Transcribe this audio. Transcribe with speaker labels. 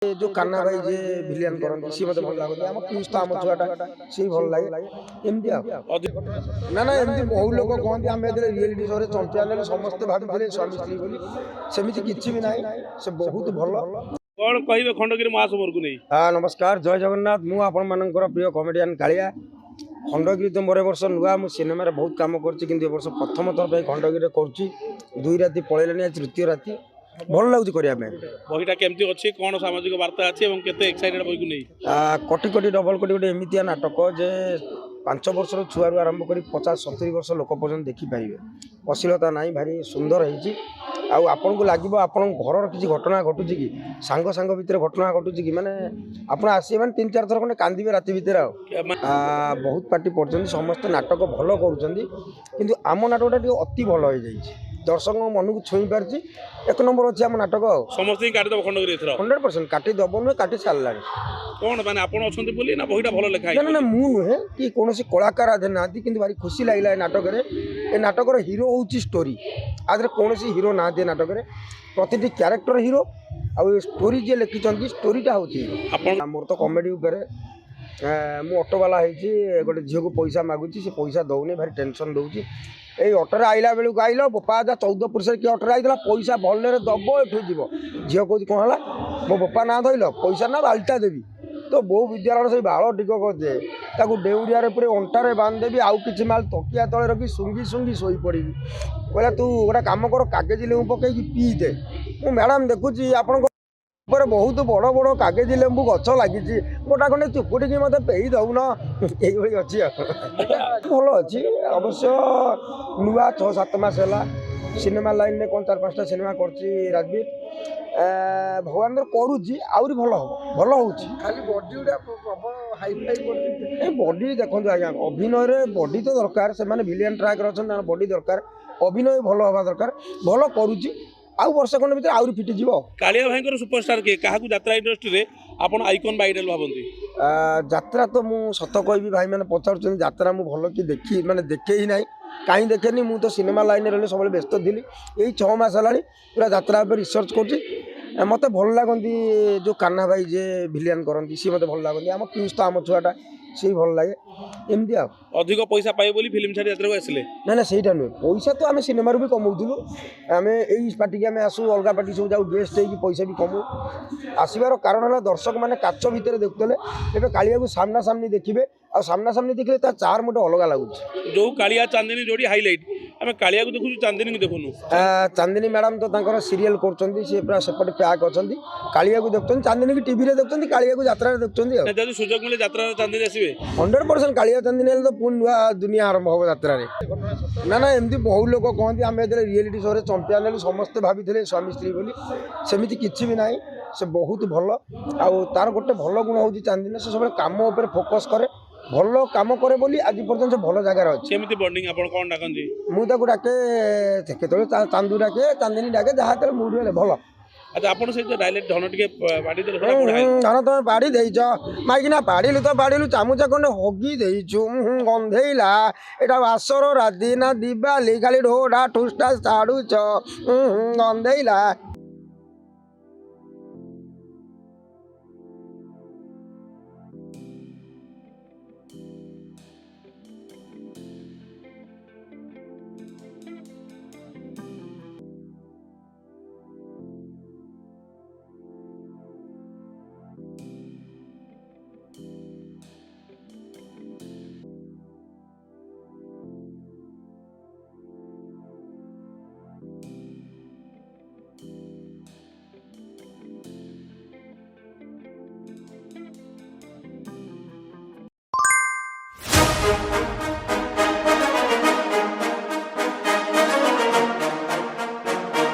Speaker 1: जो कान्हा भाई जे भिलियन करन सी मते भल लागो हम पियूष तो आम छुआटा सी भल लागे एमती ना ना एमती बहु लोक कहते आम रियलिटी शो रे चंपियन समस्त भाभी स्वामी स्त्री बोली सेमिति किछि भी नाही से बहुत भल
Speaker 2: कौन कहिबे खंडगिरी महासमर को नहीं।
Speaker 1: हाँ नमस्कार जय जगन्नाथ मु आपण मानकर प्रिय कमेडियन कालिया खंडगिरी तो मोर वर्ष नुआ मु सिनेमा रे बहुत काम करछि किंतु ए वर्ष प्रथम थर पे खंडगिरी रे करछि दुई राति पळेलेनी आज तृतीय राति भल लगुच करिया में
Speaker 2: बहिटा केमती अछि कोन सामाजिक वार्ता अछि एवं केते एक्साइटेड बहि को नहीं।
Speaker 1: कोटी कोटी डबल कोटी गोटे एमितिया नाटक जे 5 वर्षर छुआरू आरंभ करी 50-70 वर्ष लोक पर्यटन देखिपारे अश्लीलता ना भारी सुंदर होती आपन को लगे आपण घर किसी घटना घटुची कि सांग सांग भितर घटना घटुची कि माने आपण आसी माने 3-4 थर खंडे कांदिबे राति भितर बहुत पार्टी पड़छन समस्त नाटक भल करूछन किंतु आम नाटकटा अति भल हो जाइए दर्शक मन को छुई पार्टी एक नंबर अच्छे आम नाटक
Speaker 2: समस्त काटिदेव खंडगिरी
Speaker 1: 100% काटी दब नुहे काटी सारा
Speaker 2: कौन मैंने आपन अच्छा बोली ना बहिटा भल लेखा
Speaker 1: ना ना मु नुहे कि कौन कलाकार आधे ना कि भारी खुशी लगे नाटक ए नाटक हिरो हूँ स्टोरी आधे कौन हिरो ना नाटक प्रति क्यारेक्टर हिरो आ स्टोरी जी लिखिं स्टोरीटा हूँ मोर तो कमेडी मु ऑटोवाला है गोटे झील को पैसा मागुची से पैसा दौनी भारी टेंशन दौची ये ऑटोरे आइला बेलू आइल बोपा जा 14 पुरुष किए ऑटोरे आई पैसा भल्ले दब एठू जीव झील कौन कौन है मो बोपा ना धरल पैसा ना बाल्टा देवी तो बहु विद्यालय से बाल टिकक दे डेउरिया पूरे अंटारे बांधदेवी आउ कि माल तकिया तले रखी सुंगी सुंगी शोई पड़ी कहला तू गोटे कम कर कागज लेबू पकई पी दे मु मैडम देखुची आप बहुत बड़ बड़ कागज लेंबू गच लगी गोटा खंडे चुपुटी मत पेई दौन ये अच्छी भल अच्छी अवश्य नुआ 6-7 मास है सिनेमा लाइन में कौन 4-5टा सिनेमा कर भगवान करुच्ची आहरी भल हम भल हो खाली बॉडी देखो आज्ञा अभिनय बॉडी तो दरकार से भिलियन ट्रैक अच्छा बॉडी दरकार अभिनय भल हवा दरकार भल करुच्ची आउ वर्ष खंड भर आहरी फिटिज
Speaker 2: कालिया भाई सुपरस्टार किए क्या यात्रा इंडस्ट्री रे आपन आइकन बा आइडल भावती
Speaker 1: यात्रा तो मु सत कहबी भाई मैंने पचार यात्रा मु भल कि देखी माने देखे ही ना कहीं देखे मु तो सिनेमा लाइन रही सब व्यस्त थी यही 6 मास है पूरा यात्रा रिसर्च कर मत भल लगती जो कान्हा भाई जे भिलियन करती सी मत भल लगती आम पियूष तो आम छुआटा सी भल लगे एमती
Speaker 2: अधिक पैसा पाए बोली फिल्म छाड़ी यात्रा को आसिले
Speaker 1: ना ना सहीटा नुहे पैसा तो आम सिनेमार भी कमाऊलु आम यही पार्टी की आम आसू अलग पार्टी सब जाऊ गेस्ट हो पैसा भी कमु आसबार कारण है दर्शक मैंने काच भितर देखुले ए कालिया को सामना सामनी देखिए आ सामना सामनी देखिए तार चार मोटे अलग लगुच
Speaker 2: जो कालिया चांदनी जोड़ी हाइलाइट आम कालिया को देखु चांदनी को देखुनु
Speaker 1: चांदनी मैडम तो सीरियल करपटे पैक अच्छा कालिया को देखते चांदनी की टीवी देखते कालिया को यात्रा देखते
Speaker 2: सुजोग मिले यात्रा चांदनी आसवे
Speaker 1: 100% कालिया चांदनी तो पुणी नुआ दुनिया आरंभ हम यात्रा ना ना एमती बहु लोक कहते आम रियलिटी शो रे चंपियन समस्त भाभी स्वामी स्त्री बोली सेमिति किछि भी नाही से बहुत भल आर गोटे भल गुण हूँ चांदनी से सब काम उपर फोकस करे भल काम करे बोली आज पर्यटन भल जगार अच्छे मुझे डाके केत चांदू डाके चांदनी डाके जहाँ मुड हेल्ले भल
Speaker 2: अच्छा आपन से डायलेक्ट धन टिके बाडी देले
Speaker 1: धन तुम बाड़ी देइछ माइकिना बाड़ीलु तो बाड़ीलु चामुचा खंडे हगी देइछु गंधेइला एटा आसर राति ना दिवाली खाली ढोडा ठुस्टा छाड़ुछ गंधेइला।